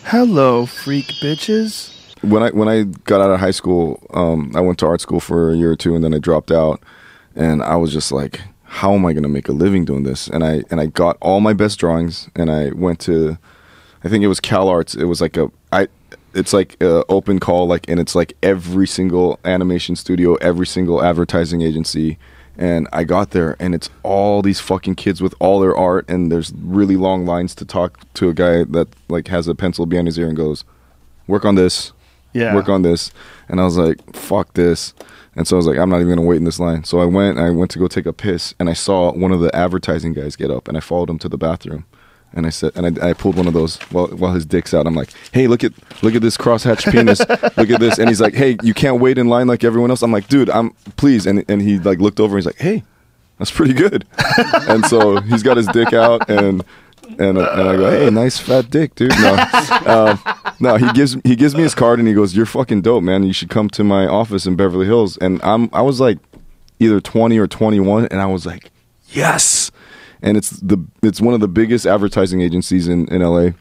Hello, freak bitches. When I got out of high school, I went to art school for a year or two, and then I dropped out. And I was just like, how am I going to make a living doing this? And I got all my best drawings, and I went to, I think it was Cal Arts. It was like it's like a open call, like, and it's like every single animation studio, every single advertising agency. And I got there, and it's all these fucking kids with all their art, and there's really long lines to talk to a guy that like has a pencil behind his ear and goes, work on this, work on this. And I was like, fuck this. And so I was like, I'm not even gonna wait in this line. So I went to go take a piss, and I saw one of the advertising guys get up, and I followed him to the bathroom. And I said, and I pulled one of those while his dick's out. I'm like, hey, look at this crosshatched penis. Look at this. And he's like, hey, you can't wait in line like everyone else. I'm like, dude, please. And he like looked over, and he's like, hey, that's pretty good. And so he's got his dick out, and I go, hey, nice fat dick, dude. No, he gives me his card, and he goes, you're fucking dope, man. You should come to my office in Beverly Hills. And I was like either 20 or 21, and I was like, yes. And it's one of the biggest advertising agencies in LA.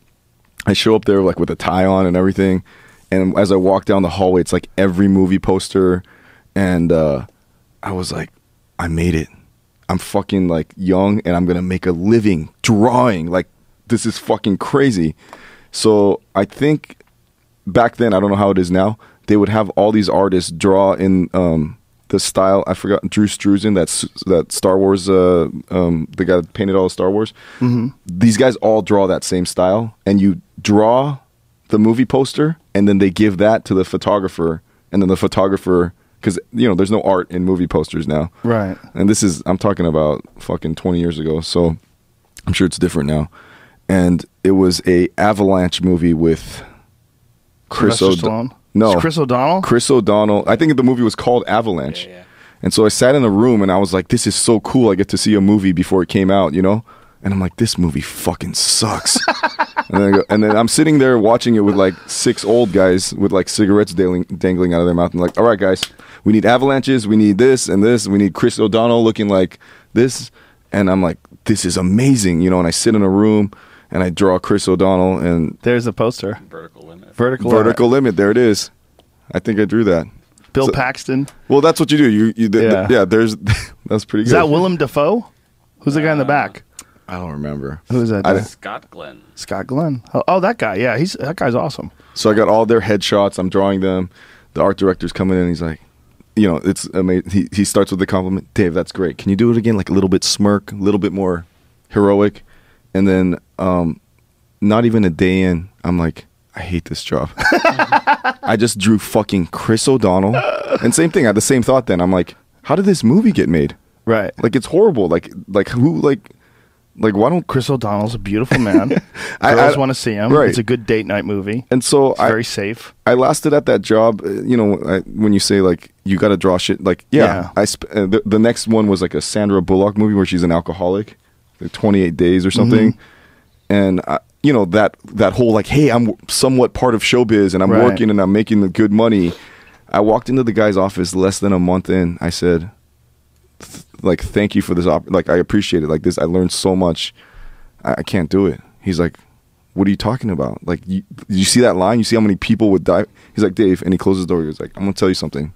I show up there like with a tie on and everything, and as I walk down the hallway, it's like every movie poster, and I was like, I made it. I'm fucking like young, and I'm gonna make a living drawing. Like, this is fucking crazy. So I think back then, I don't know how it is now, they would have all these artists draw in the style. I forgot, Drew Struzan, that Star Wars, the guy that painted all the Star Wars. Mm-hmm. These guys all draw that same style, and you draw the movie poster, and then they give that to the photographer, and then the photographer, because there's no art in movie posters now, right? And I'm talking about fucking 20 years ago, so I'm sure it's different now. And it was a Avalanche movie with Chris O'Donnell. No, Chris O'Donnell. Chris O'Donnell. I think the movie was called Avalanche. Yeah. And so I sat in a room, and I was like, "This is so cool! I get to see a movie before it came out, And I'm like, "This movie fucking sucks." and then I'm sitting there watching it with like 6 old guys with like cigarettes dangling out of their mouth. And like, "All right, guys, we need avalanches. We need this and this. We need Chris O'Donnell looking like this." And I'm like, "This is amazing!" And I sit in a room, and I draw Chris O'Donnell, and there's a poster. Vertical limit. There it is. I think I drew that. Bill Paxton. Well, that's what you do. There's that's pretty good. Is that Willem Dafoe? Who's the guy in the back? I don't remember. Who is that? Scott Glenn. Scott Glenn. Oh, that guy. Yeah, that guy's awesome. So I got all their headshots. I'm drawing them. The art director's coming in. He's like, it's amazing. He starts with the compliment. Dave, that's great. Can you do it again? Like a little bit smirk, a little bit more heroic. And then not even a day in, I'm like, I hate this job. I just drew fucking Chris O'Donnell. And same thing, I had the same thought then. I'm like, how did this movie get made? Right. Like, it's horrible. Like who, like why don't... Chris O'Donnell's a beautiful man. Girls want to see him. Right. It's a good date night movie. And so it's very safe. I lasted at that job, when you say, like, you got to draw shit. Like, the next one was like a Sandra Bullock movie where she's an alcoholic. Like 28 Days or something. Mm-hmm. And... that whole like, hey, I'm somewhat part of showbiz, and I'm working, and I'm making the good money. I walked into the guy's office less than a month in. I said, like, thank you for this. Like, I appreciate it. Like this, I learned so much. I can't do it. He's like, what are you talking about? Like, you see that line? You see how many people would die? He's like, Dave, and he closes the door. He was like, I'm gonna tell you something.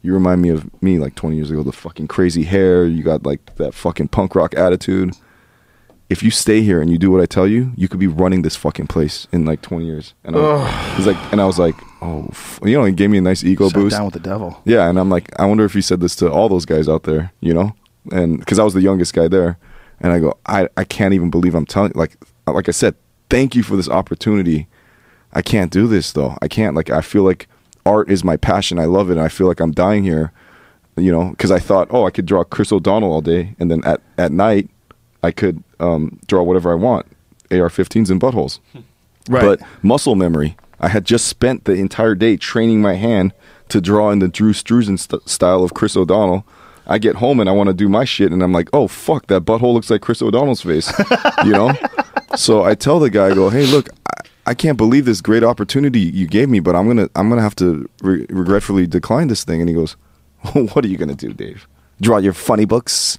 You remind me of me like 20 years ago. The fucking crazy hair. You got like that fucking punk rock attitude. If you stay here and you do what I tell you, you could be running this fucking place in like 20 years. And he's like, and I was like, oh, he gave me a nice ego boost. Down with the devil. Yeah, and I'm like, I wonder if he said this to all those guys out there, and because I was the youngest guy there, and I go, I can't even believe I'm telling. Like I said, thank you for this opportunity. I can't do this though. I can't. Like, I feel like art is my passion. I love it, and I feel like I'm dying here. Because I thought, I could draw Chris O'Donnell all day, and then at night I could draw whatever I want, AR-15s and buttholes. Right. But muscle memory. I had just spent the entire day training my hand to draw in the Drew Struzan style of Chris O'Donnell. I get home and I want to do my shit, and I'm like, oh fuck, that butthole looks like Chris O'Donnell's face. So I tell the guy, I go, hey, look, I can't believe this great opportunity you gave me, but I'm gonna have to regretfully decline this thing. And he goes, what are you gonna do, Dave? Draw your funny books.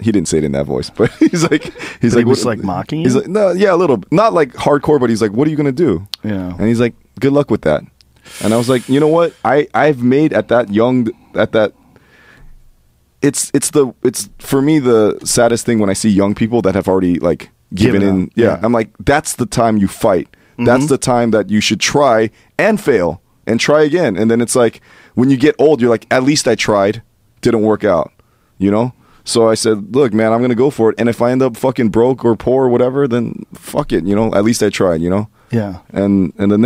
He didn't say it in that voice, but he's like, he was like mocking you. He's like, no, yeah, a little, not like hardcore, but he's like, what are you gonna do? Yeah. And he's like, good luck with that. And I was like, you know what? I've made it's for me the saddest thing when I see young people that have already like given in. Yeah. I'm like, that's the time you fight. That's the time that you should try and fail and try again. And then it's like, when you get old, you're like, at least I tried. Didn't work out, you know? So I said, look, man, I'm going to go for it. And if I end up fucking broke or poor or whatever, then fuck it, you know? At least I tried, you know? Yeah. And the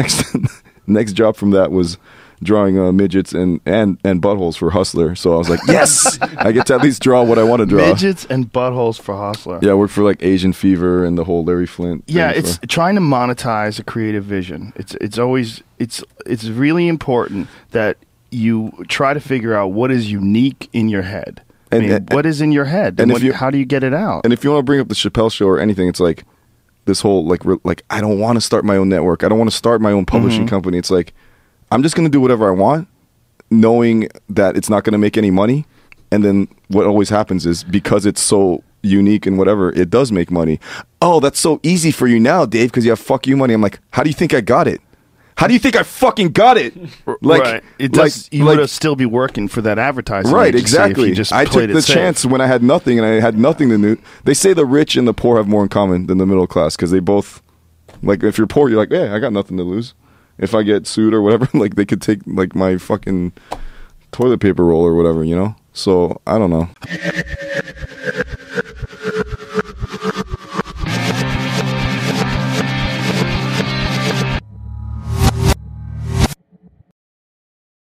next job from that was drawing midgets and buttholes for Hustler. So I was like, yes, I get to at least draw what I want to draw. Midgets and buttholes for Hustler. Yeah, I worked for like Asian Fever and the whole Larry Flint. Yeah, it's trying to monetize a creative vision. It's really important that you try to figure out what is unique in your head. What is in your head, and how do you get it out? And if you want to bring up the Chappelle Show or anything, it's like this whole like I don't want to start my own network. I don't want to start my own publishing company. It's like, I'm just going to do whatever I want, knowing that it's not going to make any money. And then what always happens is, because it's so unique and whatever, it does make money. Oh, that's so easy for you now, Dave, because you have fuck you money. I'm like, how do you think I got it? How do you think I fucking got it? Like, right. It does. You would still be working for that advertising. Right, agency exactly. If you just I took the chance when I had nothing, and I had nothing to do. They say the rich and the poor have more in common than the middle class, because they both, like, if you're poor, you're like, yeah, I got nothing to lose. If I get sued or whatever, like, they could take like my fucking toilet paper roll or whatever, you know? So I don't know.